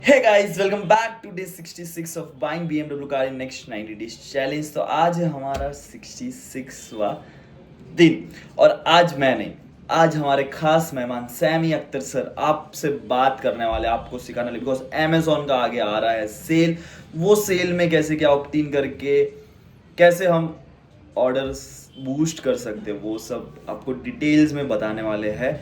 Hey guys, welcome back to day 66 of buying BMW car in next 90 days challenge। तो आज है हमारा 66वां दिन और आज मैं नहीं, आज हमारे खास मेहमान सैमी अख्तर सर आपसे बात करने वाले, आपको सिखाने वाले। बिकॉज अमेजोन का आगे आ रहा है सेल, वो सेल में कैसे क्या ऑप्ट-इन करके कैसे हम ऑर्डर्स बूस्ट कर सकते हैं, वो सब आपको डिटेल्स में बताने वाले हैं।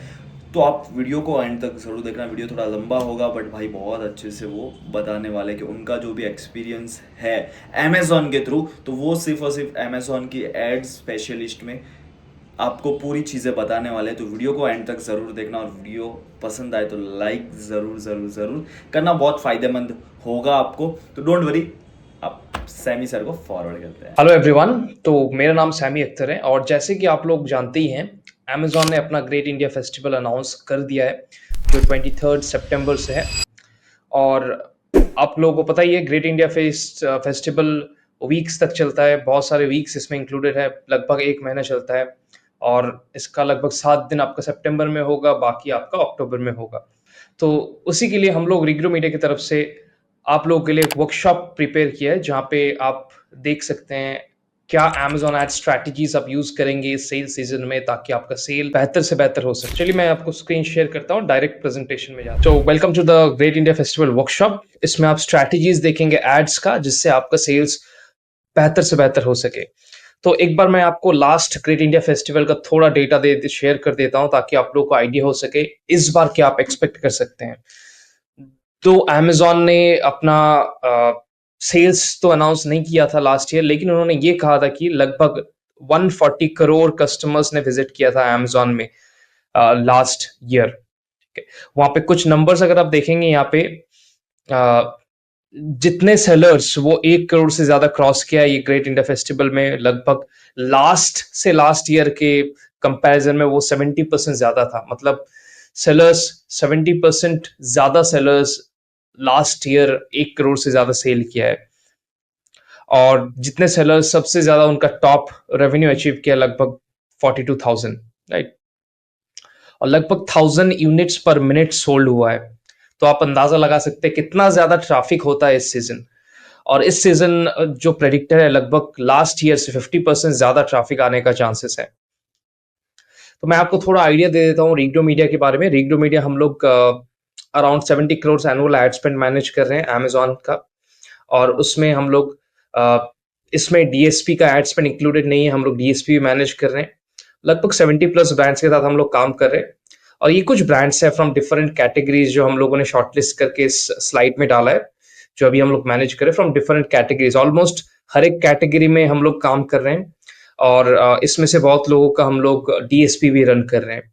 तो आप वीडियो को एंड तक ज़रूर देखना। वीडियो थोड़ा लंबा होगा बट भाई बहुत अच्छे से वो बताने वाले कि उनका जो भी एक्सपीरियंस है अमेजोन के थ्रू, तो वो सिर्फ और सिर्फ अमेजोन की एड स्पेशलिस्ट में आपको पूरी चीज़ें बताने वाले हैं। तो वीडियो को एंड तक ज़रूर देखना और वीडियो पसंद आए तो लाइक ज़रूर ज़रूर ज़रूर करना, बहुत फ़ायदेमंद होगा आपको। तो डोंट वरी, आप सैमी सर को फॉरवर्ड करते हैं। Hello everyone. तो मेरा नाम सैमी अख्तर है और जैसे कि आप लोग जानते ही हैं, अमेजॉन ने अपना ग्रेट इंडिया फेस्टिवल अनाउंस कर दिया है जो 23 सितंबर से है। और आप लोगों को पता ही है, ग्रेट इंडिया फेस्टिवल वीक्स तक चलता है। बहुत सारे वीक्स इसमें इंक्लूडेड है, लगभग एक महीना चलता है। और इसका लगभग 7 दिन आपका सितंबर में होगा, बाकी आपका अक्टूबर में होगा। तो उसी के लिए हम लोग रिग्रो मीडिया की तरफ से आप लोगों के लिए एक वर्कशॉप प्रिपेयर किया है, जहाँ पे आप देख सकते हैं क्या अमेजॉन एड स्ट्रैटेजीज आप यूज करेंगे इस सेल सीजन में, ताकि आपका सेल बेहतर से बेहतर हो सके। चलिए मैं आपको स्क्रीन शेयर करता हूँ, डायरेक्ट प्रेजेंटेशन में जाता हूँ। तो welcome to the great India festival workshop. इसमें आप स्ट्रैटेजीज देखेंगे एड्स का, जिससे आपका सेल्स बेहतर से बेहतर हो सके। तो एक बार मैं आपको लास्ट ग्रेट इंडिया फेस्टिवल का थोड़ा डेटा दे शेयर कर देता हूं, ताकि आप लोगों को आइडिया हो सके इस बार क्या आप एक्सपेक्ट कर सकते हैं। तो अमेजॉन ने अपना सेल्स तो अनाउंस नहीं किया था लास्ट ईयर, लेकिन उन्होंने ये कहा था कि लगभग 140 करोड़ कस्टमर्स ने विजिट किया था अमेजॉन में लास्ट ईयर। वहां पे कुछ नंबर्स अगर आप देखेंगे, यहाँ पे जितने सेलर्स वो 1 करोड़ से ज्यादा क्रॉस किया है ये ग्रेट इंडिया फेस्टिवल में, लगभग लास्ट ईयर के कंपैरिजन में वो 70% ज्यादा था। मतलब सेलर्स 70% ज्यादा सेलर्स लास्ट ईयर 1 करोड़ से ज्यादा सेल किया है। और जितने सेलर्स सबसे ज्यादा उनका टॉप रेवेन्यू अचीव किया लगभग 42,000, राइट। और लगभग 1,000 यूनिट्स पर मिनट सोल्ड हुआ है। तो आप अंदाजा लगा सकते हैं कितना ज्यादा ट्रैफिक होता है इस सीजन। और इस सीजन जो प्रेडिक्टर है, लगभग लास्ट ईयर से 50% ज्यादा ट्रैफिक आने का चांसेस है। तो मैं आपको थोड़ा आइडिया दे देता हूँ रीग्रो मीडिया के बारे में। रीग्रो मीडिया हम लोग around 70 crore annual ad spend manage कर रहे हैं अमेजॉन का। और उसमें हम लोग इसमें डीएसपी का एड स्पेंड इंक्लूडेड नहीं है, हम लोग डीएसपी भी मैनेज कर रहे हैं। लगभग 70+ ब्रांड्स के साथ हम लोग काम कर रहे हैं। और ये कुछ ब्रांड्स है फ्रॉम डिफरेंट कैटेगरीज जो हम लोगों ने शॉर्टलिस्ट करके इस स्लाइड में डाला है, जो अभी हम लोग मैनेज करें फ्रॉम डिफरेंट कैटेगरीज। ऑलमोस्ट हर एक कैटेगरी में हम लोग काम कर रहे हैं। और इसमें से बहुत लोगों का हम लोग डीएसपी भी रन कर रहे हैं।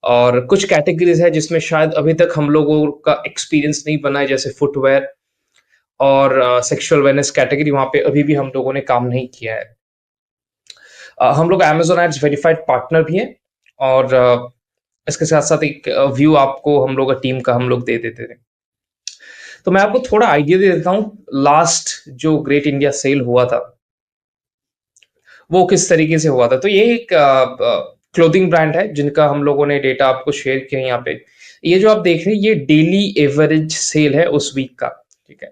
और कुछ कैटेगरीज है जिसमें शायद अभी तक हम लोगों का एक्सपीरियंस नहीं बना है, जैसे फुटवेयर और सेक्सुअल वेलनेस कैटेगरी, वहां पे अभी भी हम लोगों ने काम नहीं किया है। हम लोग अमेजोन एड्स वेरीफाइड पार्टनर भी हैं। और इसके साथ साथ एक व्यू आपको हम लोग का टीम का हम लोग दे देते थे। तो मैं आपको थोड़ा आइडिया दे देता हूँ, लास्ट जो ग्रेट इंडिया सेल हुआ था वो किस तरीके से हुआ था। तो ये एक क्लोथिंग ब्रांड है जिनका हम लोगों ने डेटा आपको शेयर किया है यहाँ पे। ये जो आप देख रहे हैं ये डेली एवरेज सेल है उस वीक का, ठीक है।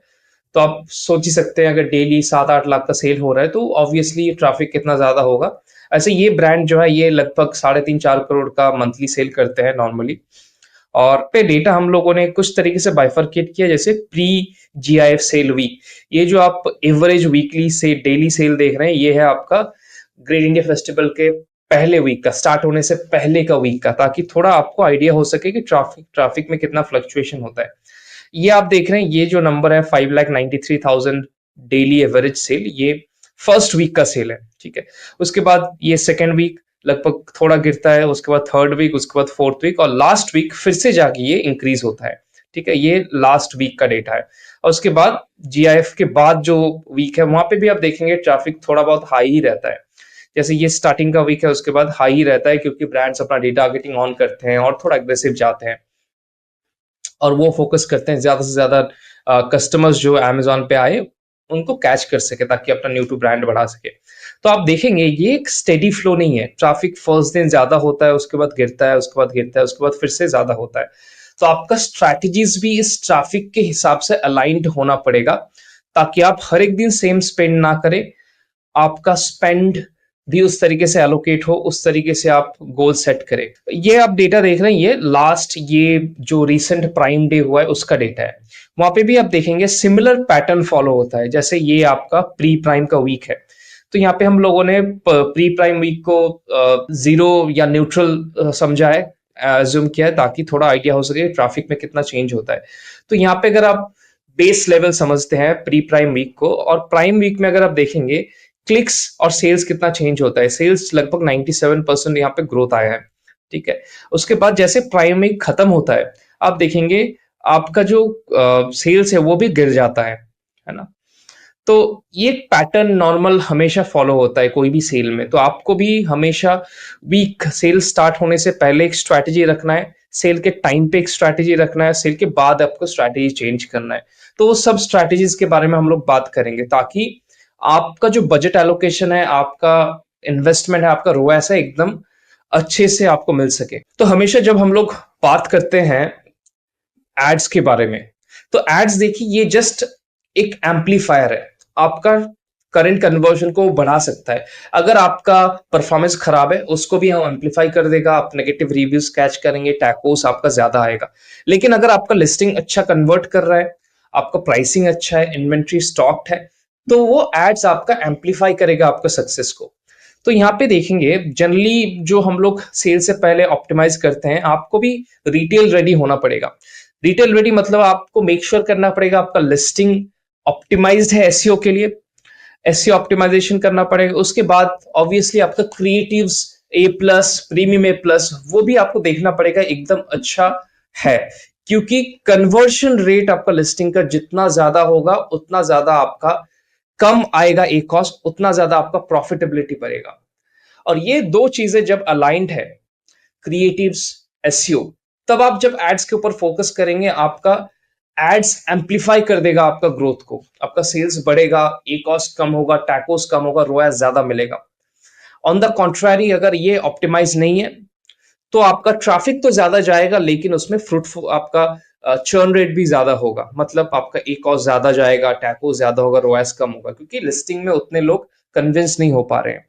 तो आप सोच ही सकते हैं, अगर डेली 7-8 लाख का सेल हो रहा है तो ऑब्वियसली ट्रैफिक कितना ज्यादा होगा। ऐसे ये ब्रांड जो है ये लगभग 3.5-4 करोड़ का मंथली सेल करते हैं नॉर्मली। और पे डेटा हम लोगों ने कुछ तरीके से बाइफरकेट किया, जैसे प्री जीआईएफ सेल वीक। ये जो आप एवरेज वीकली से डेली सेल देख रहे हैं, ये है आपका ग्रेट इंडिया फेस्टिवल के पहले वीक का, स्टार्ट होने से पहले का वीक का, ताकि थोड़ा आपको आइडिया हो सके कि ट्रैफिक में कितना फ्लक्चुएशन होता है। ये आप देख रहे हैं, ये जो नंबर है 5,93,000 डेली एवरेज सेल, ये फर्स्ट वीक का सेल है, ठीक है। उसके बाद ये सेकेंड वीक लगभग थोड़ा गिरता है, उसके बाद थर्ड वीक, उसके बाद फोर्थ वीक, और लास्ट वीक फिर से जाके ये इंक्रीज होता है, ठीक है। ये लास्ट वीक का डेटा है। और उसके बाद जीआईएफ के बाद जो वीक है, वहां पे भी आप देखेंगे ट्रैफिक थोड़ा बहुत हाई ही रहता है। जैसे ये स्टार्टिंग का वीक है, उसके बाद हाई ही रहता है, क्योंकि ब्रांड्स अपना डेटा टारगेटिंग ऑन करते हैं और थोड़ा एग्रेसिव जाते हैं। और वो फोकस करते हैं ज्यादा से ज्यादा कस्टमर्स जो अमेजोन पे आए उनको कैच कर सके, ताकि अपना न्यू टू ब्रांड बढ़ा सके। तो आप देखेंगे ये एक स्टेडी फ्लो नहीं है। ट्रैफिक फर्स्ट दिन ज्यादा होता है, उसके बाद गिरता है, उसके बाद गिरता है, उसके बाद फिर से ज्यादा होता है। तो आपका स्ट्रैटेजीज भी इस ट्रैफिक के हिसाब से अलाइंड होना पड़ेगा, ताकि आप हर एक दिन सेम स्पेंड ना करें, आपका स्पेंड भी उस तरीके से एलोकेट हो, उस तरीके से आप गोल सेट करें। ये आप डेटा देख रहे हैं, ये लास्ट, ये जो रिसेंट प्राइम डे हुआ है उसका डेटा है। वहां पे भी आप देखेंगे सिमिलर पैटर्न फॉलो होता है। जैसे ये आपका प्री प्राइम का वीक है, तो यहाँ पे हम लोगों ने प्री प्राइम वीक को जीरो या न्यूट्रल समझा है, एज्यूम किया है, ताकि थोड़ा आइडिया हो सके ट्रैफिक में कितना चेंज होता है। तो यहाँ पे अगर आप बेस लेवल समझते हैं प्री प्राइम वीक को, और प्राइम वीक में अगर आप देखेंगे क्लिक्स और सेल्स कितना चेंज होता है, सेल्स लगभग 97% यहाँ पे ग्रोथ आया है, ठीक है। उसके बाद जैसे प्राइम वीक खत्म होता है, आप देखेंगे आपका जो सेल्स है वो भी गिर जाता है ना। तो ये पैटर्न नॉर्मल हमेशा फॉलो होता है कोई भी सेल में। तो आपको भी हमेशा वीक सेल स्टार्ट होने से पहले एक स्ट्रैटेजी रखना है, सेल के टाइम पे एक स्ट्रैटेजी रखना है, सेल के बाद आपको स्ट्रैटेजी चेंज करना है। तो वो सब स्ट्रैटेजीज के बारे में हम लोग बात करेंगे, ताकि आपका जो बजट एलोकेशन है, आपका इन्वेस्टमेंट है, आपका रोएस है, एकदम अच्छे से आपको मिल सके। तो हमेशा जब हम लोग बात करते हैं एड्स के बारे में, तो एड्स देखिए ये जस्ट एक एम्पलीफायर है, आपका करंट कन्वर्जन को बढ़ा सकता है। अगर आपका परफॉर्मेंस खराब है उसको भी हम एम्पलीफाई कर देगा, आप नेगेटिव रिव्यूज कैच करेंगे, टैकोस आपका ज्यादा आएगा। लेकिन अगर आपका लिस्टिंग अच्छा कन्वर्ट कर रहा है, आपका प्राइसिंग अच्छा है, इन्वेंट्री स्टॉक्ड है, तो वो एड्स आपका एम्पलीफाई करेगा आपका सक्सेस को। तो यहाँ पे देखेंगे जनरली जो हम लोग सेल से पहले ऑप्टिमाइज करते हैं, आपको भी रिटेल रेडी होना पड़ेगा। रिटेल रेडी मतलब आपको मेक श्योर करना पड़ेगा आपका लिस्टिंग ऑप्टिमाइज्ड है एसईओ के लिए, एसईओ ऑप्टिमाइजेशन करना पड़ेगा। उसके बाद ऑब्वियसली आपका क्रिएटिव्स ए प्लस, प्रीमियम ए प्लस, वो भी आपको देखना पड़ेगा एकदम अच्छा है, क्योंकि कन्वर्शन रेट आपका लिस्टिंग का जितना ज्यादा होगा उतना ज्यादा आपका कम आएगा ए कॉस्ट, उतना ज्यादा आपका प्रॉफिटेबिलिटी बढ़ेगा। और ये दो चीजें जब अलाइंड है, क्रिएटिव्स, एसईओ, तब आप जब एड्स के ऊपर फोकस करेंगे, आपका एड्स एम्पलीफाई कर देगा आपका ग्रोथ को, आपका सेल्स बढ़ेगा, ए कॉस्ट कम होगा, टैकोस कम होगा, रोएस ज्यादा मिलेगा। ऑन द कॉन्ट्रारी अगर ये ऑप्टिमाइज नहीं है, तो आपका ट्रैफिक तो ज्यादा जाएगा, लेकिन उसमें फ्रूटफुल आपका चर्न रेट भी ज्यादा होगा, मतलब आपका ए कॉस्ट ज्यादा जाएगा, टैको ज्यादा होगा, रोएस कम होगा, क्योंकि लिस्टिंग में उतने लोग कन्विंस नहीं हो पा रहे हैं।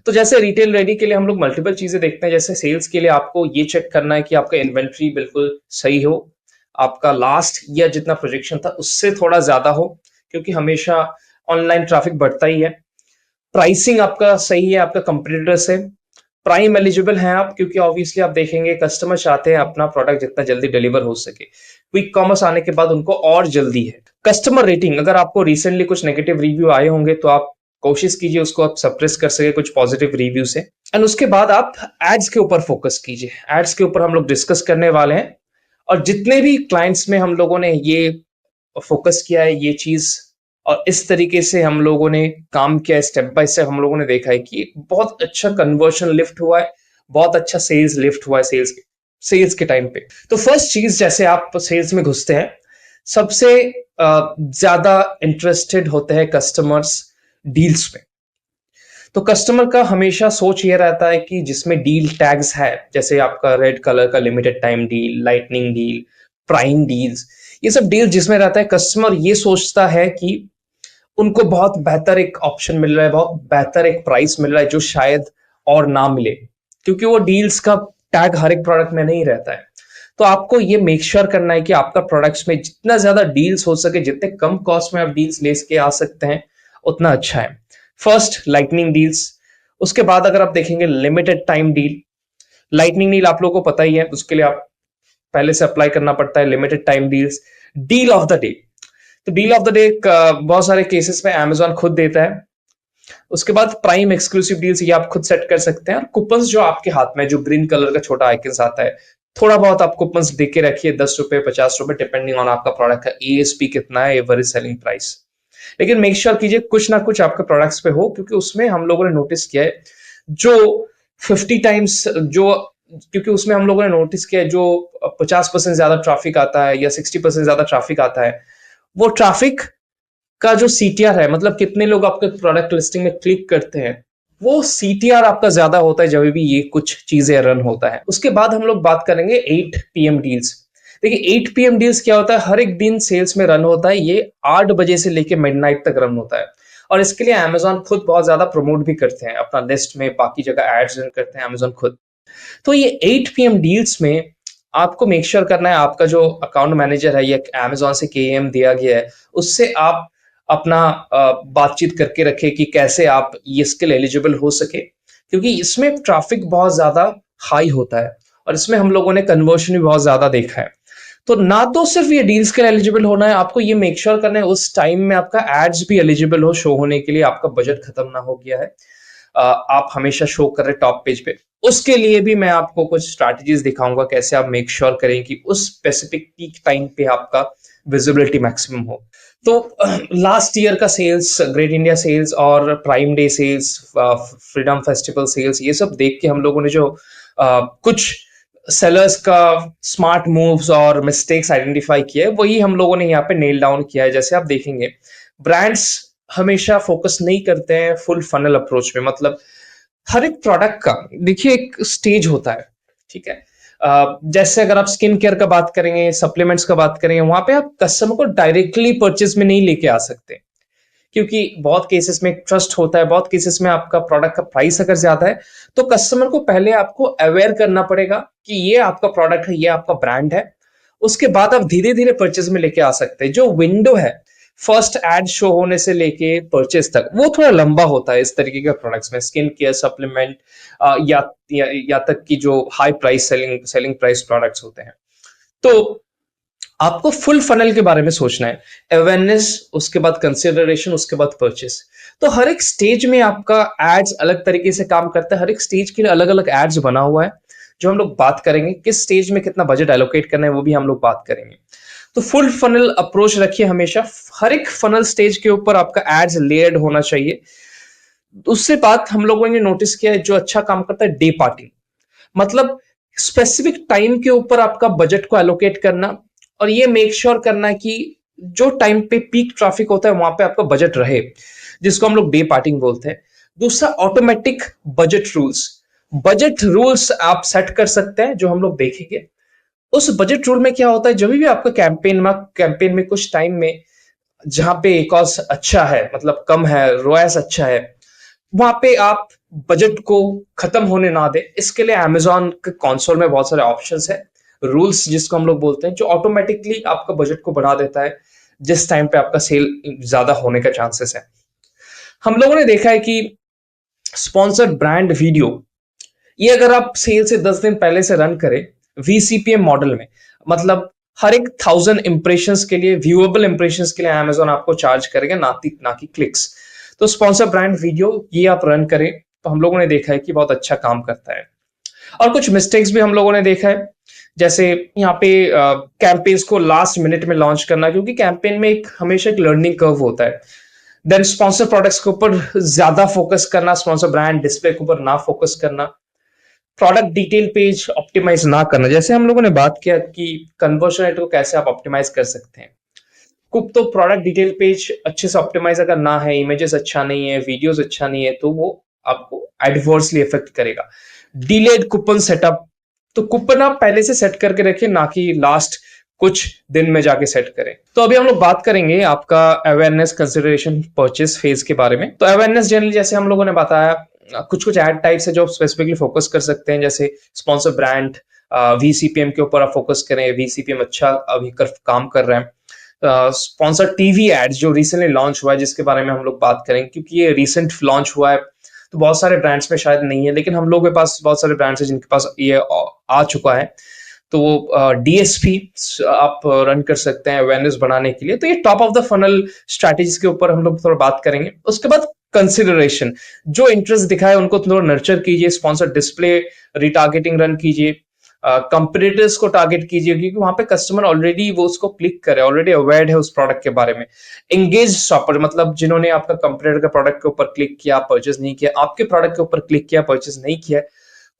तो जैसे रिटेल रेडी के लिए हम लोग मल्टीपल चीजें देखते हैं। जैसे सेल्स के लिए आपको ये चेक करना है कि आपका इन्वेंट्री बिल्कुल सही हो, आपका लास्ट ईयर जितना प्रोजेक्शन था उससे थोड़ा ज्यादा हो, क्योंकि हमेशा ऑनलाइन ट्रैफिक बढ़ता ही है। प्राइसिंग आपका सही है आपका कंपटीटर से, प्राइम एलिजिबल हैं आप, क्योंकि ऑब्वियसली आप देखेंगे कस्टमर चाहते हैं अपना प्रोडक्ट जितना जल्दी डिलीवर हो सके। क्विक कॉमर्स आने के बाद उनको और जल्दी है। कस्टमर रेटिंग, अगर आपको रिसेंटली कुछ नेगेटिव रिव्यू आए होंगे तो आप कोशिश कीजिए उसको आप सप्रेस कर सके कुछ पॉजिटिव रिव्यू से। एंड उसके बाद आप एड्स के ऊपर फोकस कीजिए। एड्स के ऊपर हम लोग डिस्कस करने वाले हैं, और जितने भी क्लाइंट्स में हम लोगों ने ये फोकस किया है ये चीज, और इस तरीके से हम लोगों ने काम किया, स्टेप बाय स्टेप हम लोगों ने देखा है कि बहुत अच्छा कन्वर्शन लिफ्ट हुआ है, बहुत अच्छा सेल्स लिफ्ट हुआ है सेल्स के टाइम पे। तो फर्स्ट चीज, जैसे आप सेल्स में घुसते हैं, सबसे ज्यादा इंटरेस्टेड होते हैं कस्टमर्स डील्स में। तो कस्टमर का हमेशा सोच ये रहता है कि जिसमें डील टैग्स है, जैसे आपका रेड कलर का limited time deal, lightning deal, prime deals, ये सब डील जिसमें रहता है, कस्टमर ये सोचता है कि उनको बहुत बेहतर एक ऑप्शन मिल रहा है, बहुत बेहतर एक प्राइस मिल रहा है, जो शायद और ना मिले, क्योंकि वो डील्स का टैग हर एक प्रोडक्ट में नहीं रहता है। तो आपको ये मेक श्योर करना है कि आपका प्रोडक्ट्स में जितना ज्यादा डील्स हो सके, जितने कम कॉस्ट में आप डील्स ले के आ सकते हैं, उतना अच्छा है। फर्स्ट लाइटनिंग डील्स, उसके बाद अगर आप देखेंगे limited time deal. Lightning deal आप लोगों को पता ही है, उसके लिए आप पहले से अप्लाई करना पड़ता है। Limited time deals, deal of the day, तो डील ऑफ द डे बहुत सारे केसेस में अमेजॉन खुद देता है। उसके बाद प्राइम एक्सक्लूसिव डील्स, ये आप खुद सेट कर सकते हैं। और कूपन्स जो आपके हाथ में, जो ग्रीन कलर का छोटा आइकन आता है, थोड़ा बहुत आप कूपन्स देख के रखिए, 10 रुपए 50 रुपए, डिपेंडिंग ऑन आपका प्रोडक्ट का एएसपी कितना है, एवरेज सेलिंग प्राइस। लेकिन मेक श्योर कीजिए कुछ ना कुछ आपके प्रोडक्ट्स पे हो, क्योंकि उसमें हम लोगों ने नोटिस किया है जो 50 टाइम्स जो, क्योंकि उसमें हम लोगों ने नोटिस किया है जो 50% ज्यादा ट्रैफिक आता है या 60% ज्यादा ट्रैफिक आता है, वो ट्रैफिक का जो सीटीआर है, मतलब कितने लोग आपके प्रोडक्ट लिस्टिंग में क्लिक करते हैं, वो CTR आपका ज्यादा होता है जब भी ये कुछ चीजें रन होता है। उसके बाद हम लोग बात करेंगे 8 PM डील्स। देखिए 8 PM डील्स क्या होता है, हर एक दिन सेल्स में रन होता है, ये 8 बजे से लेके मिडनाइट तक रन होता है। और इसके लिए अमेजोन खुद बहुत ज्यादा प्रमोट भी करते हैं, अपना लिस्ट में बाकी जगह एड्स रन करते हैं अमेजोन खुद। तो ये 8 PM डील्स में आपको मेक श्योर करना है आपका जो अकाउंट मैनेजर है या अमेजोन से KM दिया गया है, उससे आप अपना बातचीत करके रखें कि कैसे आप ये स्किल एलिजिबल हो सके, क्योंकि इसमें ट्रैफिक बहुत ज्यादा हाई होता है और इसमें हम लोगों ने कन्वर्शन भी बहुत ज्यादा देखा है। तो ना तो सिर्फ ये डील्स के लिए एलिजिबल होना है, आपको ये मेक श्योर करना है उस टाइम में आपका एड्स भी एलिजिबल हो शो होने के लिए, आपका बजट खत्म ना हो गया है, आप हमेशा शो कर रहे टॉप पेज पे। उसके लिए भी मैं आपको कुछ स्ट्रैटेजीज दिखाऊंगा कैसे आप मेक श्योर करें कि उस स्पेसिफिक पीक टाइम पे आपका विजिबिलिटी मैक्सिमम हो। तो लास्ट ईयर का सेल्स, ग्रेट इंडिया सेल्स और prime day sales, freedom festival sales, ये सब देख के हम लोगों ने जो कुछ सेलर्स का स्मार्ट मूव्स और मिस्टेक्स आइडेंटिफाई किया है, वही हम लोगों ने यहाँ पे नेल डाउन किया है। जैसे आप देखेंगे, ब्रांड्स हमेशा फोकस नहीं करते हैं फुल फनल अप्रोच में। मतलब हर एक प्रोडक्ट का देखिए एक स्टेज होता है, ठीक है। जैसे अगर आप स्किन केयर का बात करेंगे, सप्लीमेंट्स का बात करेंगे, वहां पे आप कस्टमर को डायरेक्टली परचेज में नहीं लेके आ सकते, क्योंकि बहुत केसेस में ट्रस्ट होता है, बहुत केसेस में आपका प्रोडक्ट का प्राइस अगर ज्यादा है तो कस्टमर को पहले आपको अवेयर करना पड़ेगा कि ये आपका प्रोडक्ट है, ये आपका ब्रांड है। उसके बाद आप धीरे धीरे परचेज में लेके आ सकते हैं। जो विंडो है फर्स्ट एड शो होने से लेके परचेज तक, वो थोड़ा लंबा होता है इस तरीके के प्रोडक्ट्स में, स्किन केयर, सप्लीमेंट या तक की जो high price selling price products होते हैं। तो आपको फुल फनल के बारे में सोचना है, अवेयरनेस, उसके बाद कंसिडरेशन, उसके बाद परचेस। तो हर एक स्टेज में आपका एड्स अलग तरीके से काम करता है, हर एक स्टेज के लिए अलग अलग एड्स बना हुआ है, जो हम लोग बात करेंगे। किस स्टेज में कितना बजट एलोकेट करना है वो भी हम लोग बात करेंगे। तो फुल फनल अप्रोच रखिए हमेशा, हर एक फनल स्टेज के ऊपर आपका एड्स लेयर्ड होना चाहिए। उससे बात हम लोगों ने नोटिस किया है, जो अच्छा काम करता है डे पार्टी, मतलब स्पेसिफिक टाइम के ऊपर आपका बजट को एलोकेट करना और ये मेक श्योर करना कि जो टाइम पे पीक ट्रैफिक होता है वहां पे आपका बजट रहे, जिसको हम लोग डे पार्टिंग बोलते हैं। दूसरा, automatic budget rules. Budget rules आप सेट कर सकते हैं, जो हम लोग देखेंगे। उस बजट रूल में क्या होता है, जब भी आपका कैंपेन में कुछ टाइम में जहां पे कॉस्ट अच्छा है, मतलब कम है, रोएस अच्छा है, वहां पे आप बजट को खत्म होने ना दे, इसके लिए अमेजोन के कंसोल में बहुत सारे ऑप्शंस है, रूल्स जिसको हम लोग बोलते हैं, जो ऑटोमेटिकली आपका बजट को बढ़ा देता है जिस टाइम पे आपका सेल ज्यादा होने का चांसेस है। हम लोगों ने देखा है कि स्पॉन्सर्ड ब्रांड वीडियो, ये अगर आप सेल से 10 दिन पहले से रन करें VCPM मॉडल में, मतलब हर एक 1000 इंप्रेशंस के लिए, व्यूएबल इंप्रेशंस के लिए अमेजोन आपको चार्ज करेगा, ना कि क्लिक्स। तो स्पॉन्सर ब्रांड वीडियो ये आप रन करें तो हम लोगों ने देखा है कि बहुत अच्छा काम करता है। और कुछ मिस्टेक्स भी हम लोगों ने देखा है, जैसे यहाँ पे कैंपेन्स को लास्ट मिनट में लॉन्च करना, क्योंकि कैंपेन में एक हमेशा एक लर्निंग कर्व होता है। देन स्पॉन्सर प्रोडक्ट्स के ऊपर ज्यादा फोकस करना, स्पॉन्सर ब्रांड डिस्प्ले के ऊपर ना फोकस करना, प्रोडक्ट डिटेल पेज ऑप्टिमाइज ना करना। जैसे हम लोगों ने बात किया कि कन्वर्जन रेट को कैसे आप ऑप्टिमाइज कर सकते हैं, कुछ तो प्रोडक्ट डिटेल पेज अच्छे से ऑप्टिमाइज अगर ना है, इमेजेस अच्छा नहीं है, वीडियोस अच्छा नहीं है, तो वो आपको एडवर्सली इफेक्ट करेगा। डिलेड कूपन सेटअप, तो कूपन आप पहले से सेट करके रखिए, ना कि लास्ट कुछ दिन में जाके सेट करें। तो अभी हम लोग बात करेंगे आपका अवेयरनेस, कंसिडरेशन, परचेस फेज के बारे में। तो अवेयरनेस जनरली जैसे हम लोगों ने बताया, कुछ एड टाइप्स है जो स्पेसिफिकली फोकस कर सकते हैं, जैसे स्पॉन्सर ब्रांड, VCPM के ऊपर आप फोकस करें, VCPM अच्छा अभी काम कर रहे हैं। स्पॉन्सर टीवी एड्स जो रिसेंटली लॉन्च हुआ है, जिसके बारे में हम लोग बात करेंगे, क्योंकि ये रिसेंट लॉन्च हुआ है तो बहुत सारे ब्रांड्स में शायद नहीं है, लेकिन हम लोगों के पास बहुत सारे ब्रांड्स हैं जिनके पास ये आ चुका है। तो वो DSP आप रन कर सकते हैं अवेयरनेस बढ़ाने के लिए। तो ये top of the funnel strategies के ऊपर हम लोग थोड़ा बात करेंगे। उसके बाद कंसिडरेशन, जो इंटरेस्ट दिखाए उनको थोड़ा नर्चर कीजिए, स्पॉन्सर डिस्प्ले रिटारगेटिंग रन कीजिए, कंपटीटर्स को टारगेट कीजिए, क्योंकि वहां पे कस्टमर ऑलरेडी वो उसको क्लिक करे, ऑलरेडी अवेयर है उस प्रोडक्ट के बारे में। एंगेज शॉपर, मतलब जिन्होंने आपका कंपटीटर के प्रोडक्ट के ऊपर क्लिक किया, परचेज नहीं किया, आपके प्रोडक्ट के ऊपर क्लिक किया, परचेज नहीं किया,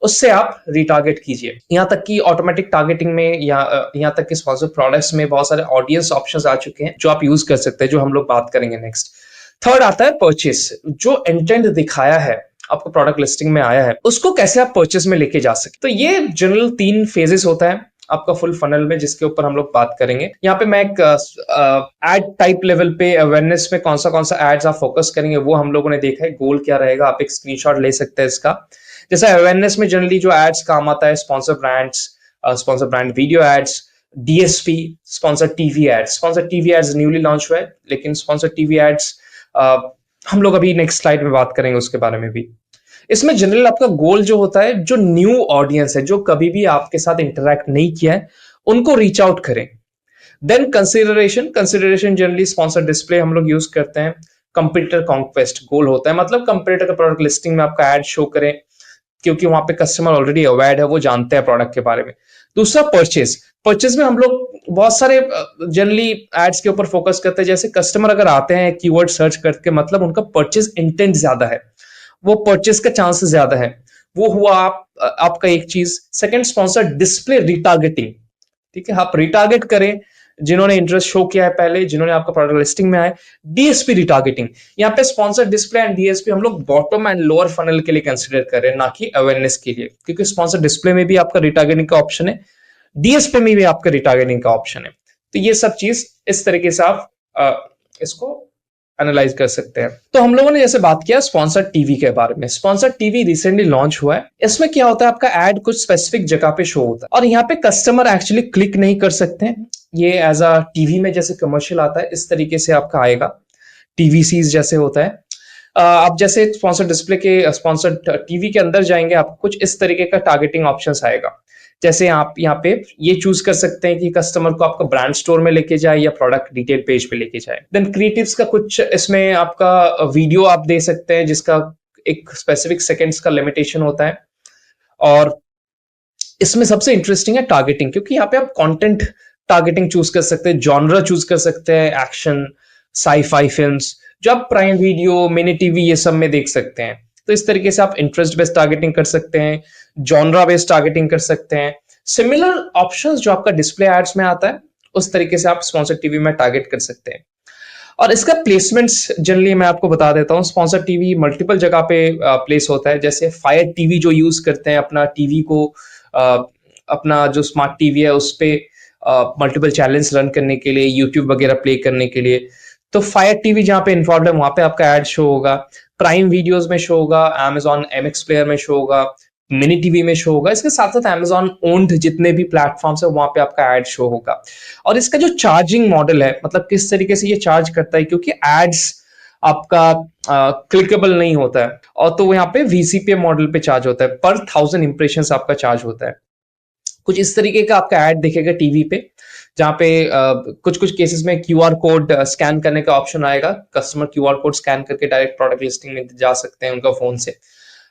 उससे आप रिटारगेट कीजिए। यहाँ तक कि ऑटोमेटिक टारगेटिंग में या यहाँ तक कि स्पॉन्सर प्रोडक्ट्स में बहुत सारे ऑडियंस ऑप्शंस आ चुके हैं जो आप यूज कर सकते हैं, जो हम लोग बात करेंगे नेक्स्ट। थर्ड आता है परचेस, जो इंटेंट दिखाया है आपको प्रोडक्ट लिस्टिंग में आया है, उसको कैसे आप परचेस में लेके जा सकते। तो ये जनरल 3 फेजेस होता है आपका फुल फनल में, जिसके ऊपर हम लोग बात करेंगे। यहाँ पे मैं एक एड टाइप लेवल पे अवेयरनेस में कौन सा एड्स आप फोकस करेंगे वो हम लोगों ने देखा है। गोल क्या रहेगा, आप एक स्क्रीनशॉट ले सकते हैं इसका। जैसे अवेयरनेस में जनरली जो एड्स काम आता है, sponsor brands, sponsor brand video ads, DSP, sponsor TV ads. Sponsor TV ads newly launch हुआ है, लेकिन स्पॉन्सर टीवी एड्स हम लोग अभी नेक्स्ट स्लाइड में बात करेंगे उसके बारे में भी। इसमें जनरल आपका गोल जो होता है, जो न्यू ऑडियंस है, जो कभी भी आपके साथ इंटरैक्ट नहीं किया है, उनको रीच आउट करें। Then consideration generally sponsor display हम लोग यूज करते हैं। कंपटीटर कॉन्क्वेस्ट गोल होता है, मतलब कंपटीटर का प्रोडक्ट लिस्टिंग में आपका एड शो करें, क्योंकि वहां पे कस्टमर ऑलरेडी अवेयर है, वो जानते हैं प्रोडक्ट के बारे में। दूसरा परचेज में हम लोग बहुत सारे जनरली एड्स के ऊपर फोकस करते हैं। जैसे कस्टमर अगर आते हैं कीवर्ड सर्च करके, मतलब उनका परचेज इंटेंट ज्यादा है, वो परचेज का चांसेस ज्यादा है। वो हुआ आपका एक चीज। Second, sponsor display retargeting. ठीक है, आप रिटारगेट करें जिन्होंने इंटरेस्ट शो किया है पहले, जिन्होंने आपका प्रोडक्ट लिस्टिंग में आए। डीएसपी रिटारगेटिंग, यहाँ पे स्पॉन्सर डिस्प्ले एंड डीएसपी हम लोग बॉटम एंड लोअर फनल के लिए कंसीडर कर रहे हैं, ना कि अवेयरनेस के लिए, क्योंकि स्पॉन्सर डिस्प्ले में भी आपका रिटारगेटिंग का ऑप्शन है, डीएसपी में भी आपका रिटारगेटिंग का ऑप्शन है। तो ये सब चीज इस तरीके से आप इसको एनालाइज कर सकते हैं। तो हम लोगों ने जैसे बात किया स्पॉन्सर टीवी के बारे में। स्पॉन्सर टीवी रिसेंटली लॉन्च हुआ है। इसमें क्या होता है, आपका एड कुछ स्पेसिफिक जगह पे शो होता है और यहाँ पे कस्टमर एक्चुअली क्लिक नहीं कर सकते हैं। ये एज अ टीवी में जैसे कमर्शियल आता है, इस तरीके से आपका आएगा, टीवीसीज जैसे होता है। आप जैसे स्पॉन्सर डिस्प्ले के स्पॉन्सर टीवी के अंदर जाएंगे, आपको कुछ इस तरीके का टारगेटिंग ऑप्शंस आएगा। जैसे आप यहाँ पे ये चूज कर सकते हैं कि कस्टमर को आपका ब्रांड स्टोर में लेके जाए या प्रोडक्ट डिटेल पेज पे लेके जाए। देन क्रिएटिव्स का कुछ इसमें आपका वीडियो आप दे सकते हैं, जिसका एक स्पेसिफिक सेकंड्स का लिमिटेशन होता है। और इसमें सबसे इंटरेस्टिंग है टारगेटिंग, क्योंकि यहाँ पे आप कंटेंट टारगेटिंग चूज कर सकते हैं, जॉनरा चूज कर सकते हैं, एक्शन, साई-फाई फिल्म्स, जो आप प्राइम वीडियो, मिनी टीवी ये सब में देख सकते हैं। तो इस तरीके से आप इंटरेस्ट बेस्ड टारगेटिंग कर सकते हैं, जॉनरा बेस्ड टारगेटिंग कर सकते हैं। सिमिलर ऑप्शंस जो आपका डिस्प्ले एड्स में आता है, उस तरीके से आप स्पॉन्सर टीवी में टारगेट कर सकते हैं। और इसका प्लेसमेंट्स जनरली मैं आपको बता देता हूँ। स्पॉन्सर टीवी मल्टीपल जगह पे प्लेस होता है। जैसे फायर टीवी जो यूज करते हैं अपना टीवी को, अपना जो स्मार्ट टीवी है उस पे मल्टीपल चैनल्स रन करने के लिए, यूट्यूब वगैरह प्ले करने के लिए, तो फायर टीवी जहाँ पे इन्वॉल्व है वहां पे आपका एड शो होगा। प्राइम वीडियोस में शो होगा, Amazon MX प्लेयर में शो होगा, मिनी टीवी में शो होगा। इसके साथ साथ Amazon ओन्ड जितने भी प्लेटफॉर्म्स है वहां पे आपका एड शो होगा। और इसका जो चार्जिंग मॉडल है, मतलब किस तरीके से ये चार्ज करता है, क्योंकि एड्स आपका क्लिकेबल नहीं होता है, और तो यहाँ पे VCPA मॉडल पे चार्ज होता है, पर 1000 इंप्रेशंस आपका चार्ज होता है। कुछ इस तरीके का आपका ऐड दिखेगा टीवी पे, जहाँ पे कुछ कुछ केसेस में क्यूआर कोड स्कैन करने का ऑप्शन आएगा। कस्टमर क्यूआर कोड स्कैन करके डायरेक्ट प्रोडक्ट लिस्टिंग में जा सकते हैं उनका फोन से।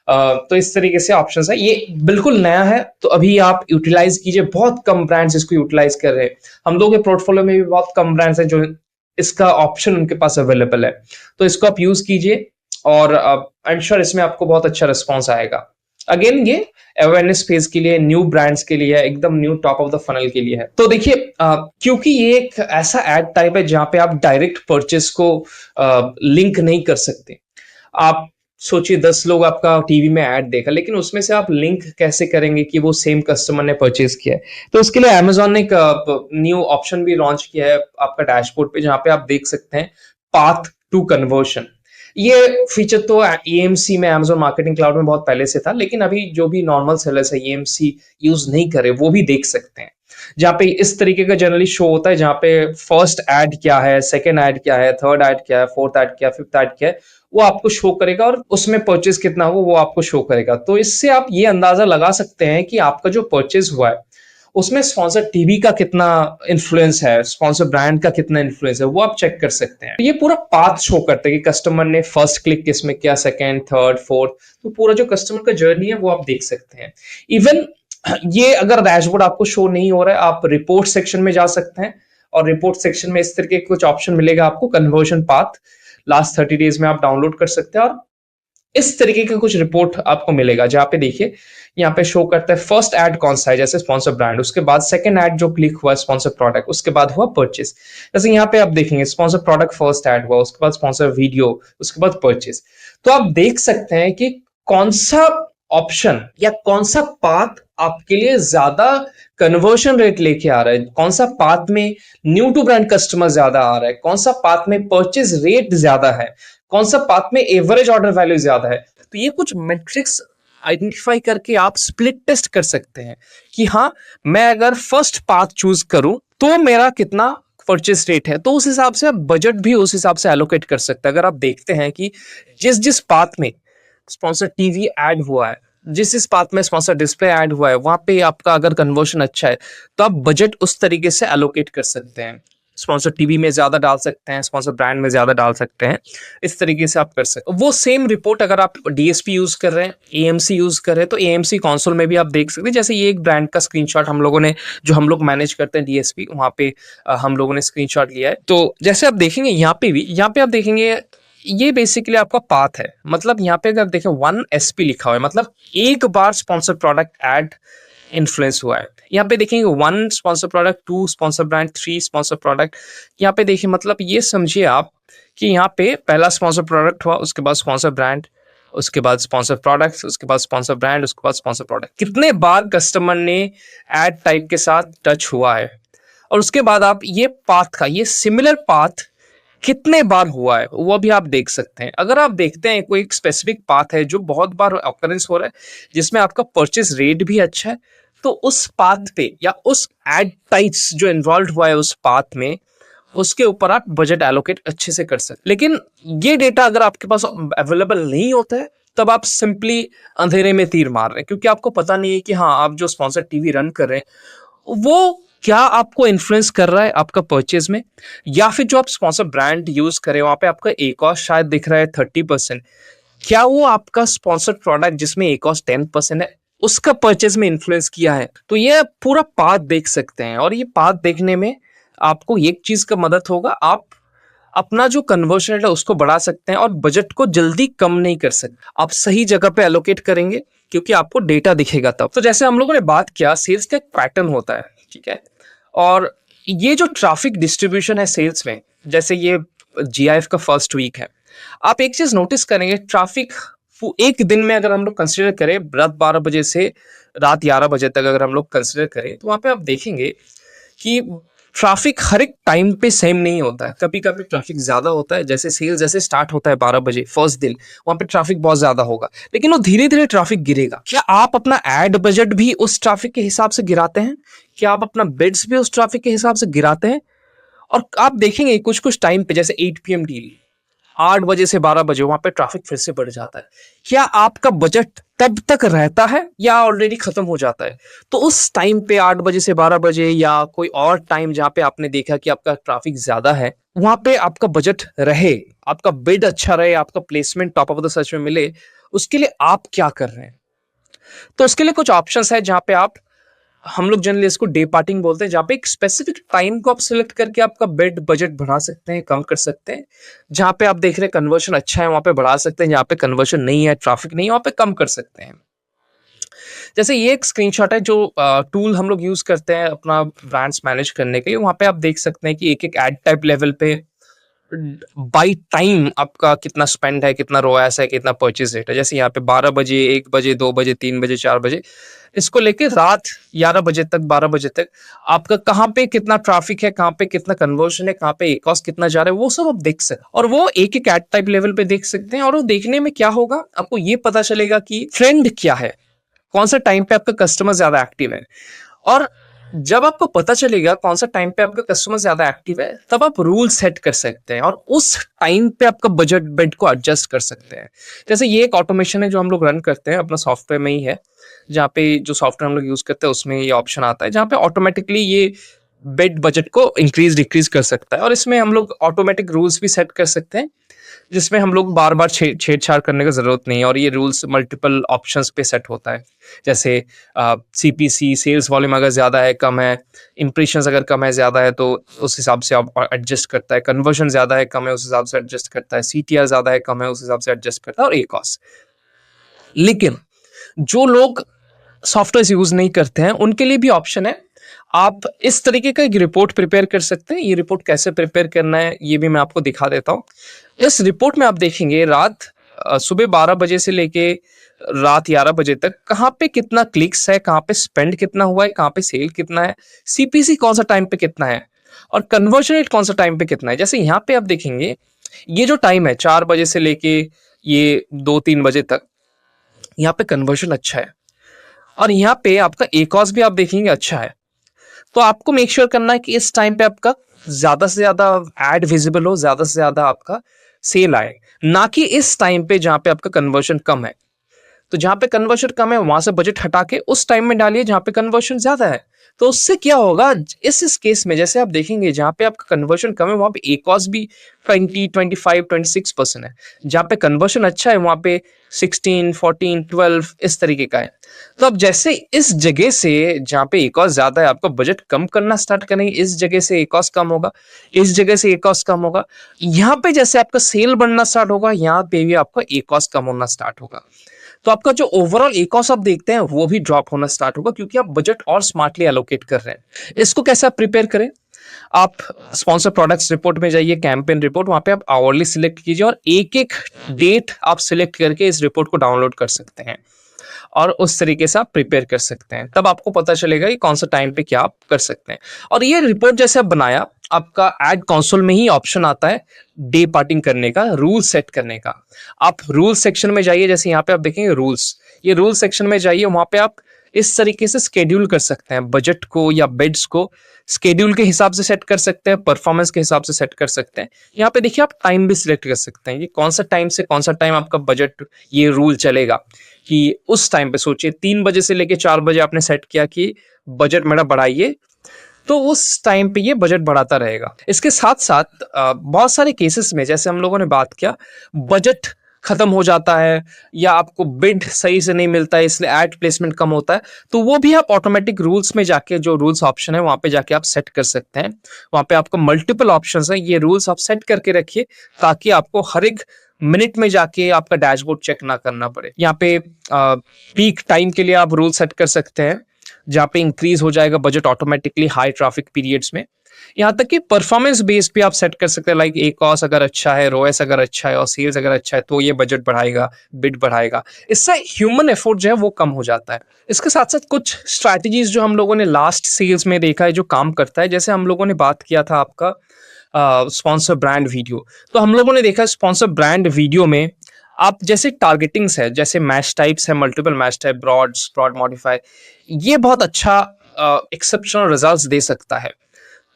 तो इस तरीके से ऑप्शंस है। ये बिल्कुल नया है, तो अभी आप यूटिलाइज कीजिए। बहुत कम ब्रांड्स इसको यूटिलाइज कर रहे हैं। हम लोग के पोर्टफोलियो में भी बहुत कम ब्रांड्स हैं जो इसका ऑप्शन उनके पास अवेलेबल है, तो इसको आप यूज कीजिए और आई एम श्योर इसमें आपको बहुत अच्छा रिस्पॉन्स आएगा। अगेन ये अवेयरनेस फेज के लिए, न्यू ब्रांड्स के लिए, एकदम new top of the funnel के लिए है। तो देखिए क्योंकि ये एक ऐसा एड टाइप है जहां पे आप डायरेक्ट परचेस को लिंक नहीं कर सकते। आप सोचिए 10 लोग आपका टीवी में ऐड देखा, लेकिन उसमें से आप लिंक कैसे करेंगे कि वो सेम कस्टमर ने परचेज किया है। तो उसके लिए Amazon ने एक न्यू ऑप्शन भी लॉन्च किया है आपका डैशबोर्ड पे, जहां पे आप देख सकते हैं पाथ टू कन्वर्शन। ये फीचर तो EMC में, Amazon मार्केटिंग क्लाउड में बहुत पहले से था, लेकिन अभी जो भी नॉर्मल सेलर्स है EMC यूज नहीं करे वो भी देख सकते हैं, जहां पे इस तरीके का जनरली शो होता है, जहां पे फर्स्ट ऐड क्या है, सेकंड ऐड क्या है, थर्ड ऐड क्या है, फोर्थ ऐड क्या है, फिफ्थ ऐड क्या है, वो आपको शो करेगा, और उसमें परचेज कितना हो वो आपको शो करेगा। तो इससे आप ये अंदाजा लगा सकते हैं कि आपका जो परचेज हुआ है उसमें स्पॉन्सर टीवी का कितना इन्फ्लुएंस है, स्पॉन्सर ब्रांड का कितना इन्फ्लुएंस है, वो आप चेक कर सकते हैं। ये पूरा पाथ शो करते हैं कि कस्टमर ने फर्स्ट क्लिक किसमें किया, सेकंड, थर्ड, फोर्थ, तो पूरा जो कस्टमर का जर्नी है वो आप देख सकते हैं। इवन ये अगर डैशबोर्ड आपको शो नहीं हो रहा है, आप रिपोर्ट सेक्शन में जा सकते हैं, और रिपोर्ट सेक्शन में इस तरीके कुछ ऑप्शन मिलेगा आपको, कन्वर्जन पाथ लास्ट 30 डेज में आप डाउनलोड कर सकते हैं, और इस तरीके का कुछ रिपोर्ट आपको मिलेगा, जहां पे देखिए यहाँ पे शो करता है फर्स्ट ऐड कौन सा है, जैसे स्पॉन्सर ब्रांड, उसके बाद सेकंड ऐड जो क्लिक हुआ स्पॉन्सर प्रोडक्ट, उसके बाद हुआ परचेज। जैसे यहाँ पे आप देखेंगे स्पॉन्सर प्रोडक्ट फर्स्ट ऐड हुआ, उसके बाद स्पॉन्सर वीडियो, उसके बाद परचेज। तो आप देख सकते हैं कि कौन सा ऑप्शन या कौन सा पाथ आपके लिए ज्यादा कन्वर्शन रेट लेके आ रहा है, कौन सा पाथ में न्यू टू ब्रांड कस्टमर ज्यादा आ रहा है, कौन सा पाथ में परचेज रेट ज्यादा है, कौन सा पाथ में एवरेज ऑर्डर वैल्यू ज्यादा है। तो ये कुछ मेट्रिक्स आइडेंटिफाई करके आप स्प्लिट टेस्ट कर सकते हैं कि हाँ, मैं अगर फर्स्ट पाथ चूज करूं तो मेरा कितना परचेस रेट है, तो उस हिसाब से आप बजट भी उस हिसाब से एलोकेट कर सकते हैं। अगर आप देखते हैं कि जिस जिस पाथ में स्पॉन्सर टीवी ऐड हुआ है, जिस जिस पाथ में स्पॉन्सर डिस्प्ले ऐड हुआ है, वहां पे आपका अगर कन्वर्शन अच्छा है तो आप बजट उस तरीके से एलोकेट कर सकते हैं। स्पॉन्सर टीवी में ज्यादा डाल सकते हैं, स्पॉन्सर ब्रांड में ज्यादा डाल सकते हैं, इस तरीके से आप कर सकते हैं। वो सेम रिपोर्ट अगर आप डीएसपी यूज कर रहे हैं, एएमसी यूज कर रहे हैं, तो एएमसी कंसोल में भी आप देख सकते हैं। जैसे ये एक ब्रांड का स्क्रीनशॉट हम लोगों ने, जो हम लोग मैनेज करते हैं डीएसपी, वहां पे हम लोगों ने स्क्रीनशॉट लिया है। तो जैसे आप देखेंगे यहाँ पे भी, यहाँ पे आप देखेंगे ये बेसिकली आपका पाथ है। मतलब यहाँ पे अगर देखें 1 SP लिखा हुआ है, मतलब एक बार स्पॉन्सर प्रोडक्ट ऐड इन्फ्लुएंस हुआ है। यहाँ पे देखेंगे 1 sponsor product, 2 sponsor brand, 3 sponsor product. यहाँ पे देखिए, मतलब ये समझिए आप कि यहाँ पे पहला स्पॉन्सर प्रोडक्ट हुआ, उसके बाद स्पॉन्सर ब्रांड, उसके बाद स्पॉन्सर प्रोडक्ट्स, उसके बाद स्पॉन्सर ब्रांड, उसके बाद स्पॉन्सर प्रोडक्ट। कितने बार कस्टमर ने एड टाइप के साथ टच हुआ है, और उसके बाद आप ये पाथ का, ये सिमिलर पाथ कितने बार हुआ है वो भी आप देख सकते हैं। अगर आप देखते हैं कोई एक स्पेसिफिक पाथ है जो बहुत बार ऑकरेंस हो रहा है, जिसमें आपका परचेस रेट भी अच्छा है, तो उस पाथ पे या उस एड टाइप्स जो इन्वॉल्व हुआ है उस पाथ में, उसके ऊपर आप बजट एलोकेट अच्छे से कर सकते। लेकिन ये डेटा अगर आपके पास अवेलेबल नहीं होता है, तब आप सिंपली अंधेरे में तीर मार रहे हैं, क्योंकि आपको पता नहीं है कि हाँ, आप जो स्पॉन्सर टीवी रन कर रहे हैं वो क्या आपको इन्फ्लुएंस कर रहा है आपका परचेज में, या फिर जो आप स्पॉन्सर ब्रांड यूज करें वहां पे आपका ए कॉस्ट शायद दिख रहा है 30%, क्या वो आपका स्पॉन्सर प्रोडक्ट जिसमें ए कॉस्ट 10% है उसका परचेज में इन्फ्लुएंस किया है। तो ये पूरा पाथ देख सकते हैं, और ये पाथ देखने में आपको एक चीज का मदद होगा, आप अपना जो कन्वर्शन रेट है उसको बढ़ा सकते हैं और बजट को जल्दी कम नहीं कर सकते। आप सही जगह पे एलोकेट करेंगे क्योंकि आपको डेटा दिखेगा तब। तो जैसे हम लोगों ने बात किया, सेल्स का एक पैटर्न होता है, ठीक है, और ये जो ट्रैफिक डिस्ट्रीब्यूशन है सेल्स में, जैसे ये जीआईएफ का फर्स्ट वीक है, आप एक चीज नोटिस करेंगे, ट्रैफिक एक दिन में अगर हम लोग कंसिडर करें रात 12 बजे से रात 11 बजे तक अगर हम लोग कंसिडर करें, तो वहां पे आप देखेंगे कि ट्रैफिक हर एक टाइम पे सेम नहीं होता है। कभी कभी ट्रैफिक ज्यादा होता है, जैसे सेल जैसे स्टार्ट होता है 12 बजे फर्स्ट दिन, वहां पे ट्रैफिक बहुत ज्यादा होगा, लेकिन वो धीरे धीरे ट्रैफिक गिरेगा। क्या आप अपना एड बजट भी उस ट्रैफिक के हिसाब से गिराते हैं? क्या आप अपना बिड्स भी उस ट्रैफिक के हिसाब से गिराते हैं? और आप देखेंगे कुछ कुछ टाइम पे, जैसे 8 PM डील, 8 बजे से 12 बजे वहां पे ट्रैफिक फिर से बढ़ जाता है। क्या आपका बजट तब तक रहता है या ऑलरेडी खत्म हो जाता है? तो उस टाइम पे 8 बजे से 12 बजे या कोई और टाइम जहां पे आपने देखा कि आपका ट्रैफिक ज्यादा है, वहां पे आपका बजट रहे, आपका बिड अच्छा रहे, आपका placement top of the search में मिले, उसके लिए आप क्या कर रहे हैं? तो उसके लिए कुछ ऑप्शंस है जहां पे आप, हम लोग जनरली इसको डे पार्टिंग बोलते हैं, जहां पे एक स्पेसिफिक टाइम को आप सिलेक्ट करके आपका बेड बजट बढ़ा सकते हैं, कम कर सकते हैं। जहां पे आप देख रहे हैं कन्वर्शन अच्छा है वहां पे बढ़ा सकते हैं, जहां पे कन्वर्शन नहीं है, ट्रैफिक नहीं है, वहां पे कम कर सकते हैं। जैसे ये एक स्क्रीनशॉट है जो टूल हम लोग यूज करते हैं अपना ब्रांड्स मैनेज करने के लिए। वहां पे आप देख सकते हैं कि एक एक एड टाइप लेवल पे बाई टाइम आपका कितना स्पेंड है, कितना रोएस है, कितना परचेज रेट है। जैसे यहाँ पे 12 बजे, 1 बजे, 2 बजे, 3 बजे, 4 बजे, इसको लेके रात 11 बजे तक, 12 बजे तक आपका कहाँ पे कितना ट्रैफिक है, कहाँ पे कितना कन्वर्शन है, कहाँ पे एक कॉस्ट कितना जा रहा है, वो सब आप देख सकते हैं। और वो एक एक एड टाइप लेवल पे देख सकते हैं। और वो देखने में क्या होगा, आपको ये पता चलेगा कि ट्रेंड क्या है, कौन सा टाइम पे आपका कस्टमर ज्यादा एक्टिव है। और जब आपको पता चलेगा कौन सा टाइम पे आपका कस्टमर ज्यादा एक्टिव है, तब आप रूल सेट कर सकते हैं और उस टाइम पे आपका बजट बेड को एडजस्ट कर सकते हैं। जैसे ये एक ऑटोमेशन है जो हम लोग रन करते हैं अपना सॉफ्टवेयर में ही है, जहाँ पे जो सॉफ्टवेयर हम लोग यूज करते हैं उसमें ये ऑप्शन आता है, जहाँ पे ऑटोमेटिकली ये बेड बजट को इंक्रीज डिक्रीज कर सकता है। और इसमें हम लोग ऑटोमेटिक रूल्स भी सेट कर सकते हैं, जिसमें हम लोग बार बार छेड़छाड़ करने की जरूरत नहीं है। और ये रूल्स मल्टीपल ऑप्शंस पे सेट होता है, जैसे सीपीसी, सेल्स वॉल्यूम अगर ज़्यादा है कम है, इंप्रेशंस अगर कम है ज़्यादा है तो उस हिसाब से आप एडजस्ट करता है, कन्वर्जन ज़्यादा है कम है उस हिसाब से एडजस्ट करता है, सीटीआर ज़्यादा है कम है उस हिसाब से एडजस्ट करता है, और एक कॉस्ट। लेकिन जो लोग सॉफ्टवेयर यूज नहीं करते हैं उनके लिए भी ऑप्शन है, आप इस तरीके का एक रिपोर्ट प्रिपेयर कर सकते हैं। ये रिपोर्ट कैसे प्रिपेयर करना है ये भी मैं आपको दिखा देता हूँ। इस रिपोर्ट में आप देखेंगे रात सुबह 12 बजे से लेके रात 11 बजे तक कहाँ पे कितना क्लिक्स है, कहाँ पे स्पेंड कितना हुआ है, कहाँ पे सेल कितना है, सीपीसी कौन सा टाइम पे कितना है और कन्वर्जन रेट कौन सा टाइम पे कितना है। जैसे यहाँ पे आप देखेंगे ये जो टाइम है 4 बजे से लेके ये 2-3 बजे तक, यहाँ पे कन्वर्जन अच्छा है और यहाँ पे आपका एकॉस भी आप देखेंगे अच्छा है। तो आपको मेक श्योर करना है कि इस टाइम पे आपका ज्यादा से ज्यादा एड विजिबल हो, ज्यादा से ज्यादा आपका सेल आए, ना कि इस टाइम पे जहां पे आपका कन्वर्जन कम है। तो जहां पे कन्वर्जन कम है वहां से बजट हटा के उस टाइम में डालिए जहां पे कन्वर्जन ज्यादा है। तो उससे क्या होगा, इस केस में जैसे आप देखेंगे जहां पे आपका कन्वर्जन कम है वहां पे एकॉस भी 20, 25, 26% है। जहां पे कन्वर्जन अच्छा है वहां पे 16, 14, 12 इस तरीके का है। तो अब जैसे इस जगह से जहां पे एकॉस ज्यादा है आपका बजट कम करना स्टार्ट करेंगे, इस जगह से एकॉस कम होगा, इस जगह से एकॉस कम होगा, यहाँ पे जैसे आपका सेल बढ़ना स्टार्ट होगा यहाँ पे भी आपका एकॉस कम होना स्टार्ट होगा। तो आपका जो ओवरऑल एकॉस आप देखते हैं वो भी ड्रॉप होना स्टार्ट होगा क्योंकि आप बजट और स्मार्टली एलोकेट कर रहे हैं। इसको कैसे आप प्रिपेयर करें, आप स्पॉन्सर प्रोडक्ट्स रिपोर्ट में जाइए, कैंपेन रिपोर्ट, वहां पे आप आवरली सिलेक्ट कीजिए और एक एक डेट आप सिलेक्ट करके इस रिपोर्ट को डाउनलोड कर सकते हैं और उस तरीके से आप प्रिपेयर कर सकते हैं। तब आपको पता चलेगा कि कौन सा टाइम पे क्या आप कर सकते हैं। और ये रिपोर्ट जैसे आप बनाया, आपका एड कंसोल में ही ऑप्शन आता है डे पार्टिंग करने का, रूल सेट करने का। आप रूल सेक्शन में जाइए, जैसे यहाँ पे आप देखेंगे रूल्स, ये रूल सेक्शन में जाइए, वहां पे आप इस तरीके से स्केड्यूल कर सकते हैं बजट को या बेड्स को, स्केड्यूल के हिसाब से सेट कर सकते हैं, परफॉर्मेंस के हिसाब से सेट कर सकते हैं। यहाँ पे देखिए आप टाइम भी सिलेक्ट कर सकते हैं, ये कौन सा टाइम से कौन सा टाइम आपका बजट ये रूल चलेगा कि उस टाइम पे सोचिए 3 बजे से लेके 4 बजे आपने सेट किया कि बजट मेरा बढ़ाइए, तो उस टाइम पे ये बजट बढ़ाता रहेगा। इसके साथ साथ बहुत सारे केसेस में जैसे हम लोगों ने बात किया बजट खत्म हो जाता है या आपको बिड सही से नहीं मिलता है इसलिए एड प्लेसमेंट कम होता है, तो वो भी आप ऑटोमेटिक रूल्स में जाके, जो रूल्स ऑप्शन है वहां पे जाके आप सेट कर सकते हैं। वहां पे आपको मल्टीपल ऑप्शंस है, ये रूल्स आप सेट करके रखिए ताकि आपको हर एक मिनट में जाके आपका डैशबोर्ड चेक ना करना पड़े। यहाँ पे पीक टाइम के लिए आप रूल सेट कर सकते हैं जहाँ पे इंक्रीज हो जाएगा budget automatically high traffic periods में। यहाँ तक कि परफॉर्मेंस बेस पे आप सेट कर सकते हैं, लाइक एकॉस अगर अच्छा है, रोएस अगर अच्छा है और सेल्स अगर अच्छा है तो ये बजट बढ़ाएगा, बिड बढ़ाएगा। इससे ह्यूमन एफर्ट जो है वो कम हो जाता है। इसके साथ साथ कुछ स्ट्रैटेजीज जो हम लोगों ने लास्ट सेल्स में देखा है जो काम करता है, जैसे हम लोगों ने बात किया था आपका स्पॉन्सर ब्रांड वीडियो। तो हम लोगों ने देखा स्पॉन्सर ब्रांड वीडियो में आप जैसे टारगेटिंग्स है, जैसे मैच टाइप्स है, multiple match type, broad modify, ये बहुत अच्छा एक्सेप्शनल रिजल्ट्स दे सकता है।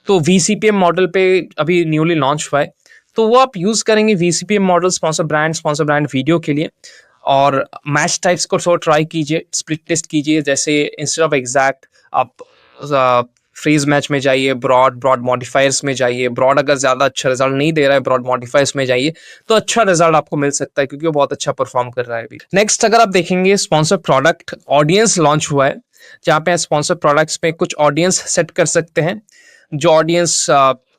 तो VCPM मॉडल पे अभी न्यूली लॉन्च हुआ है, तो वो आप यूज करेंगे VCPM model sponsor brand video के लिए। और मैच टाइप्स को थोड़ा ट्राई कीजिए, स्प्लिट टेस्ट कीजिए, जैसे इंस्टेड ऑफ एग्जैक्ट आप फ्रेज मैच में जाइए, ब्रॉड मॉडिफायर्स में जाइए। ब्रॉड अगर ज्यादा अच्छा रिजल्ट नहीं दे रहा है, ब्रॉड मॉडिफायर्स में जाइए तो अच्छा रिजल्ट आपको मिल सकता है क्योंकि वो बहुत अच्छा परफॉर्म कर रहा है अभी। नेक्स्ट अगर आप देखेंगे स्पॉन्सर प्रोडक्ट ऑडियंस लॉन्च हुआ है, जहाँ पे स्पॉन्सर प्रोडक्ट्स में कुछ ऑडियंस सेट कर सकते हैं। जो ऑडियंस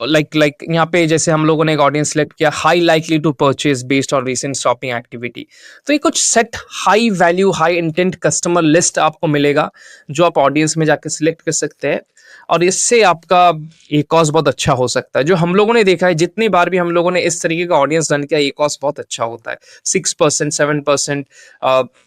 लाइक यहाँ पे जैसे हम लोगों ने एक ऑडियंस सेलेक्ट किया, high likely to purchase based on recent shopping activity. तो ये कुछ set high value high intent customer list आपको मिलेगा जो आप ऑडियंस में जाकर सिलेक्ट कर सकते हैं और इससे आपका एकॉस बहुत अच्छा हो सकता है। जो हम लोगों ने देखा है जितनी बार भी हम लोगों ने इस तरीके का ऑडियंस रन किया, एकॉस बहुत अच्छा होता है 6%, 7%,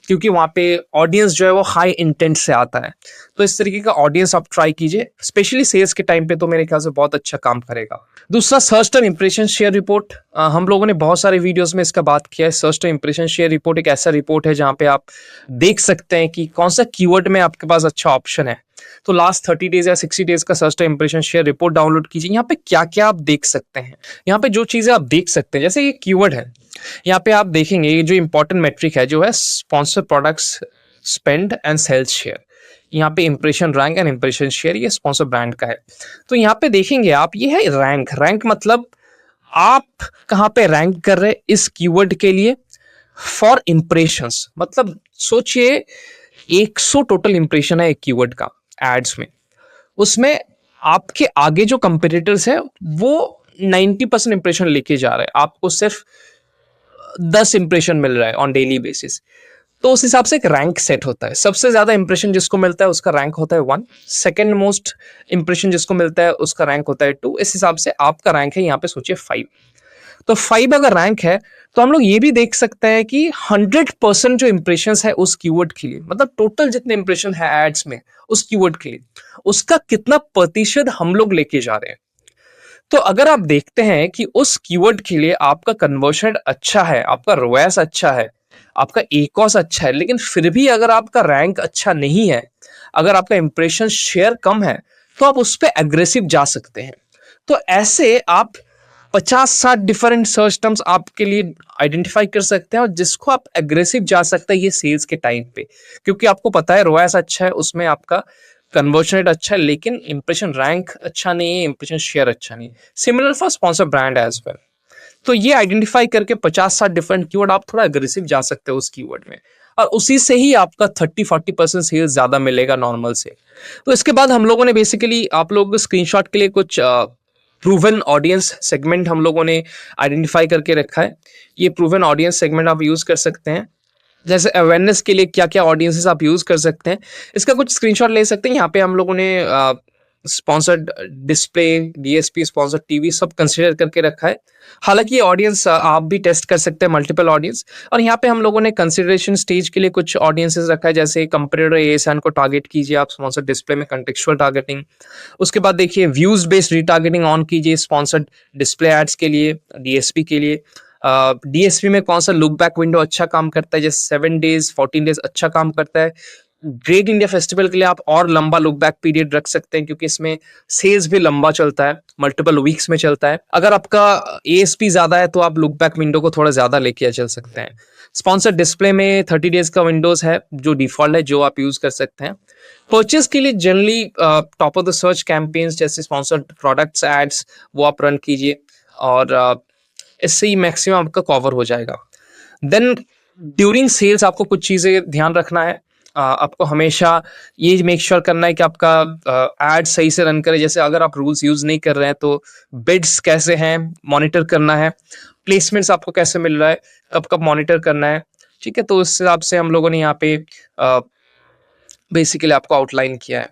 क्योंकि वहाँ पे ऑडियंस जो है वो हाई इंटेंट से आता है। तो इस तरीके का ऑडियंस आप ट्राई कीजिए, स्पेशली सेल्स के टाइम पे तो मेरे ख्याल से बहुत अच्छा काम करेगा। दूसरा search term impression share report, हम लोगों ने बहुत सारे वीडियोस में इसका बात किया है। Search term impression share report एक ऐसा रिपोर्ट है जहाँ पे आप देख सकते हैं कि कौन सा कीवर्ड में आपके पास अच्छा ऑप्शन है। तो लास्ट 30 डेज या 60 डेज का search term impression share report download कीजिए। यहाँ पे क्या क्या आप देख सकते हैं, यहाँ पे जो चीजें आप देख सकते हैं, जैसे ये कीवर्ड है, यहाँ पे आप देखेंगे ये जो इंपॉर्टेंट मेट्रिक है जो है sponsor products spend and sales share. यहाँ पे impression rank and impression share ये स्पॉन्सर ब्रांड का है। तो यहाँ पे देखेंगे आप, ये है रैंक मतलब आप कहाँ पे रैंक कर रहे हैं इस कीवर्ड के लिए फॉर इंप्रेशंस। मतलब सोचिए 100 टोटल इंप्रेशन है एक कीवर्ड का एड्स में, उसमें आपके आगे जो कंपेटिटर्स है वो 90% इंप्रेशन लेके जा रहे हैं, आपको सिर्फ 10 इंप्रेशन मिल रहा है ऑन डेली बेसिस। तो उस हिसाब से एक रैंक सेट होता है। सबसे ज्यादा इंप्रेशन जिसको मिलता है उसका रैंक होता है 1, सेकंड मोस्ट इंप्रेशन जिसको मिलता है उसका रैंक होता है 2। इस हिसाब से आपका रैंक है यहाँ पे सोचिए 5। तो 5 अगर रैंक है तो हम लोग ये भी देख सकते हैं कि 100% जो इंप्रेशन है उस कीवर्ड के लिए, मतलब टोटल जितने इंप्रेशन है एड्स में उस कीवर्ड के लिए, उसका कितना प्रतिशत हम लोग लेके जा रहे हैं। तो अगर आप देखते हैं कि उस कीवर्ड के लिए आपका कन्वर्शन अच्छा है, आपका रोएस अच्छा है, आपका एकॉस अच्छा है, लेकिन फिर भी अगर आपका रैंक अच्छा नहीं है, अगर आपका इंप्रेशन शेयर कम है, तो आप उस पर एग्रेसिव जा सकते हैं। तो ऐसे आप 50-60 डिफरेंट सर्च टर्म्स आपके लिए आइडेंटिफाई कर सकते हैं और जिसको आप एग्रेसिव जा सकते हैं ये सेल्स के टाइम पे, क्योंकि आपको पता है रोएस अच्छा है, उसमें आपका कन्वर्शन रेट अच्छा है, लेकिन इंप्रेशन रैंक अच्छा नहीं है, इंप्रेशन शेयर अच्छा नहीं है। Similar for sponsor brand as well. तो ये आइडेंटिफाई करके 50-60 डिफरेंट कीवर्ड आप थोड़ा अग्रेसिव जा सकते हो उस कीवर्ड में, और उसी से ही आपका 30-40% सेल्स ज्यादा मिलेगा नॉर्मल से। तो इसके बाद हम लोगों ने बेसिकली आप लोगों को स्क्रीनशॉट के लिए कुछ प्रूवन ऑडियंस सेगमेंट हम लोगों ने आइडेंटिफाई करके रखा है। ये प्रूवन ऑडियंस सेगमेंट आप यूज कर सकते हैं, जैसे अवेयरनेस के लिए क्या क्या ऑडियंसेस आप यूज कर सकते हैं, इसका कुछ स्क्रीनशॉट ले सकते हैं। यहाँ पे हम लोगों ने sponsored display, DSP, sponsored TV सब कंसिडर करके रखा है। हालांकि ये ऑडियंस आप भी टेस्ट कर सकते हैं, मल्टीपल ऑडियंस। और यहाँ पे हम लोगों ने कंसिडरेशन स्टेज के लिए कुछ ऑडियंसेस रखा है, जैसे कंपेरेटर एएसएन को टारगेट कीजिए आप स्पॉन्सर्ड डिस्प्ले में, कंटेक्चुअल टारगेटिंग। उसके बाद देखिए व्यूज बेस्ड रीटारगेटिंग ऑन कीजिए स्पॉन्सर्ड डिस्प्ले एड्स के लिए, डीएसपी के लिए। डीएसपी में कौन सा लुक बैक विंडो अच्छा काम करता है, जैसे 7 डेज 14 डेज अच्छा काम करता है। ग्रेट इंडिया फेस्टिवल के लिए आप और लंबा लुक बैक पीरियड रख सकते हैं, क्योंकि इसमें सेल्स भी लंबा चलता है, मल्टीपल वीक्स में चलता है। अगर आपका एएसपी ज्यादा है तो आप लुक बैक विंडो को थोड़ा ज्यादा लेके चल सकते हैं। स्पॉन्सर डिस्प्ले में 30 डेज का विंडोज है जो डिफॉल्ट है, जो आप यूज कर सकते हैं। परचेस के लिए generally top of the search campaigns जैसे स्पॉन्सर्ड प्रोडक्ट्स एड्स वो आप रन कीजिए, और इससे ही मैक्सिमम आपका कवर हो जाएगा। देन ड्यूरिंग सेल्स आपको कुछ चीजें ध्यान रखना है। आपको हमेशा ये मेक श्योर करना है कि आपका एड सही से रन करे। जैसे अगर आप रूल्स यूज नहीं कर रहे हैं तो बिड्स कैसे हैं मॉनिटर करना है, प्लेसमेंट्स आपको कैसे मिल रहा है, कब कब मॉनिटर करना है, ठीक है। तो उस हिसाब से हम लोगों ने यहाँ पे बेसिकली आपको आउटलाइन किया है।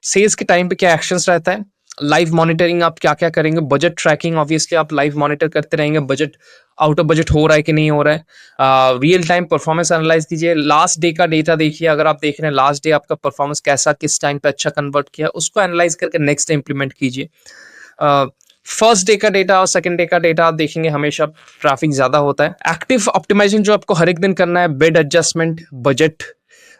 सेल्स के टाइम पे क्या एक्शंस रहता है, लाइव मॉनिटरिंग आप क्या क्या करेंगे, बजट ट्रैकिंग ऑब्वियसली आप लाइव मॉनिटर करते रहेंगे, बजट आउट ऑफ बजट हो रहा है कि नहीं हो रहा है। रियल टाइम परफॉर्मेंस एनालाइज कीजिए, लास्ट डे का डेटा देखिए, अगर आप देख रहे हैं लास्ट डे आपका परफॉर्मेंस कैसा, किस टाइम पे अच्छा कन्वर्ट किया, उसको एनालाइज करके नेक्स्ट डे इंप्लीमेंट कीजिए। फर्स्ट डे का डेटा और सेकंड डे का डेटा आप देखेंगे हमेशा ट्रैफिक ज्यादा होता है। एक्टिव ऑप्टिमाइजेशन जो आपको हर एक दिन करना है, बेड एडजस्टमेंट, बजट,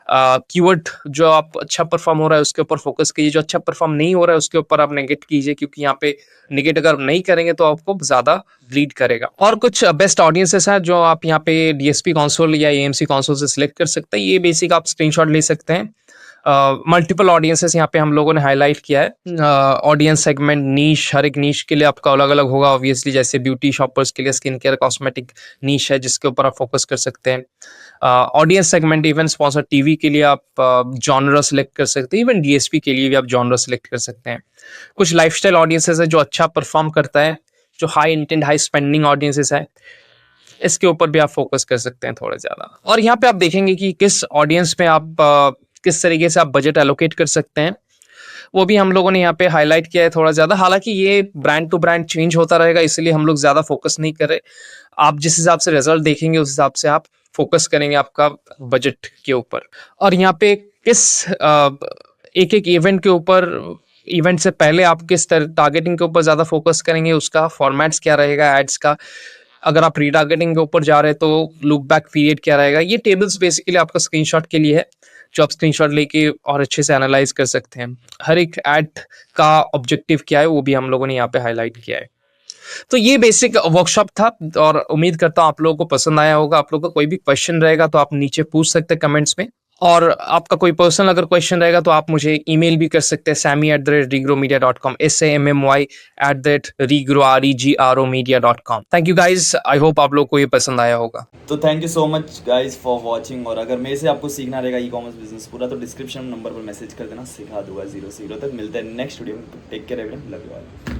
कीवर्ड जो आप अच्छा परफॉर्म हो रहा है उसके ऊपर फोकस कीजिए, जो अच्छा परफॉर्म नहीं हो रहा है उसके ऊपर आप नेगेट कीजिए, क्योंकि यहाँ पे नेगेट अगर नहीं करेंगे तो आपको ज्यादा लीड करेगा। और कुछ बेस्ट ऑडियंसेस हैं जो आप यहाँ पे डीएसपी कंसोल या एएमसी कंसोल से सिलेक्ट कर सकते हैं। ये बेसिक आप स्क्रीनशॉट ले सकते हैं। मल्टीपल ऑडियंसेस यहाँ पे हम लोगों ने हाईलाइट किया है। ऑडियंस सेगमेंट, नीश, हर एक नीश के लिए आपका अलग अलग होगा ऑब्वियसली। जैसे ब्यूटी शॉपर्स के लिए स्किन केयर कॉस्मेटिक नीश है जिसके ऊपर आप फोकस कर सकते हैं। Audience segment even sponsor TV के लिए आप जॉनर सेलेक्ट कर सकते हैं, इवन डीएसपी के लिए भी आप जॉनर सेलेक्ट कर सकते हैं। कुछ लाइफस्टाइल ऑडियंसेस है जो अच्छा परफॉर्म करता है, जो high intent high spending audiences है, इसके ऊपर भी आप फोकस कर सकते हैं थोड़ा ज्यादा। और यहाँ पे आप देखेंगे कि किस ऑडियंस में आप किस तरीके से आप बजट एलोकेट कर सकते हैं, वो भी हम लोगों ने यहाँ पे हाईलाइट किया है थोड़ा ज्यादा। हालांकि ये ब्रांड टू ब्रांड चेंज होता रहेगा, इसलिए हम लोग ज्यादा फोकस नहीं कर रहे। आप जिस हिसाब से रिजल्ट देखेंगे उस हिसाब से आप फोकस करेंगे आपका बजट के ऊपर। और यहाँ पे किस एक एक इवेंट के ऊपर, इवेंट से पहले आप किस टारगेटिंग के ऊपर ज्यादा फोकस करेंगे, उसका फॉर्मेट्स क्या रहेगा एड्स का, अगर आप रीटारगेटिंग के ऊपर जा रहे हैं तो लुक बैक पीरियड क्या रहेगा। ये टेबल्स बेसिकली आपका स्क्रीनशॉट के लिए है, जो आप स्क्रीनशॉट लेके और अच्छे से एनालाइज कर सकते हैं। हर एक ऐड का ऑब्जेक्टिव क्या है वो भी हम लोगों ने यहाँ पे हाईलाइट किया है। तो ये बेसिक वर्कशॉप था और उम्मीद करता हूँ आप लोगों को पसंद आया होगा। आप लोगों का कोई भी क्वेश्चन रहेगा तो आप नीचे पूछ सकते हैं कमेंट्स में, और आपका कोई पर्सनल अगर क्वेश्चन रहेगा तो आप मुझे ईमेल भी कर सकते हैं sammy@regromedia.com, sammy@regromedia.com। Thank you guys, I hope आप लोग को ये पसंद आया होगा। तो thank you so much guys for watching. और अगर मेरे से आपको सीखना रहेगा ई कॉमर्स बिजनेस पूरा, तो डिस्क्रिप्शन नंबर पर मैसेज कर देना, सिखा दूंगा 0 से 0 तक। मिलते हैं नेक्स्ट वीडियो में। Take care everyone, love you all.